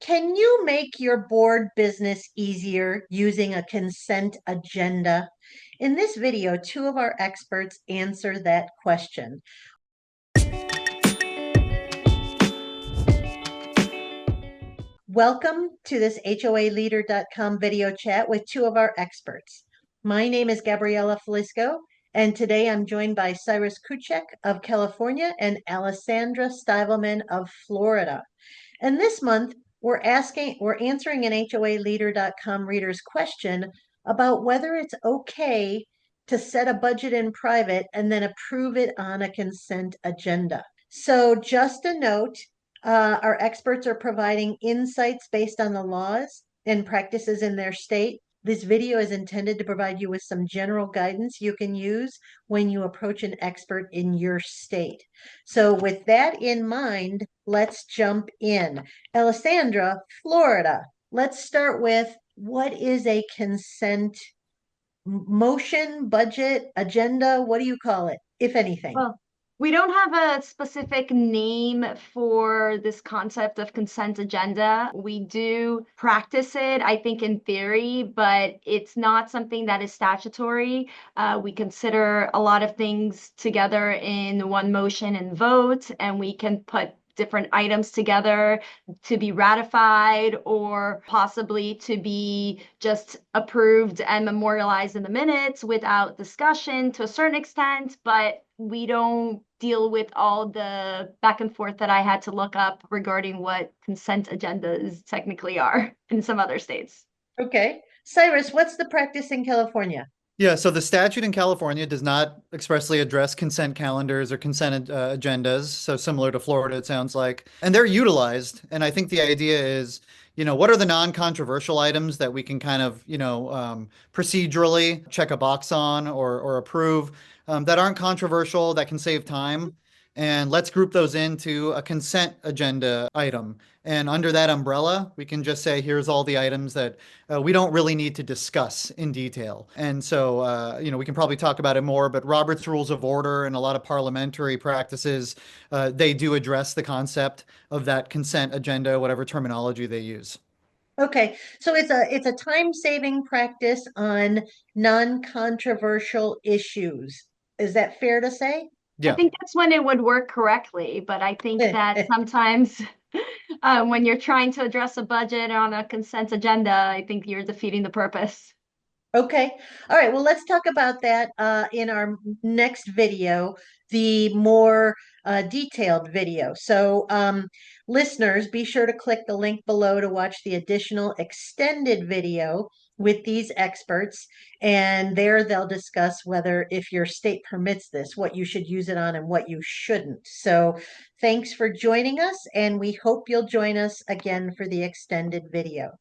Can you make your board business easier using a consent agenda? In this video, two of our experts answer that question. Welcome to this HOAleader.com video chat with two of our experts. My name is Gabriella Flisco, and today I'm joined by Cyrus Kuchek of California and Alessandra Stivelman of Florida. And this month, we're answering an HOAleader.com reader's question about whether it's okay to set a budget in private and then approve it on a consent agenda. So just a note, our experts are providing insights based on the laws and practices in their state. This video is intended to provide you with some general guidance you can use when you approach an expert in your state. So with that in mind, let's jump in. Alessandra, Florida, let's start with what is a consent motion, budget, agenda? What do you call it, if anything? Well, we don't have a specific name for this concept of consent agenda. We do practice it, I think, in theory, but it's not something that is statutory. We consider a lot of things together in one motion and vote, and we can put different items together to be ratified or possibly to be just approved and memorialized in the minutes without discussion to a certain extent, but we don't deal with all the back and forth that I had to look up regarding what consent agendas technically are in some other states. Okay. Cyrus, what's the practice in California? Yeah, so the statute in California does not expressly address consent calendars or consent agendas. So similar to Florida, it sounds like. And they're utilized. And I think the idea is, what are the non-controversial items that we can kind of, procedurally check a box on or approve that aren't controversial, that can save time. And let's group those into a consent agenda item. And under that umbrella, we can just say, here's all the items that we don't really need to discuss in detail. And so, we can probably talk about it more, but Robert's Rules of Order and a lot of parliamentary practices, they do address the concept of that consent agenda, whatever terminology they use. Okay, so it's a time-saving practice on non-controversial issues. Is that fair to say? I Yeah. think that's when it would work correctly, but I think that sometimes when you're trying to address a budget on a consent agenda, I think you're defeating the purpose. Okay. All right. Well, let's talk about that in our next video, the more detailed video. So, listeners, be sure to click the link below to watch the additional extended video with these experts. And there they'll discuss whether, if your state permits this, what you should use it on and what you shouldn't. So, thanks for joining us, and we hope you'll join us again for the extended video.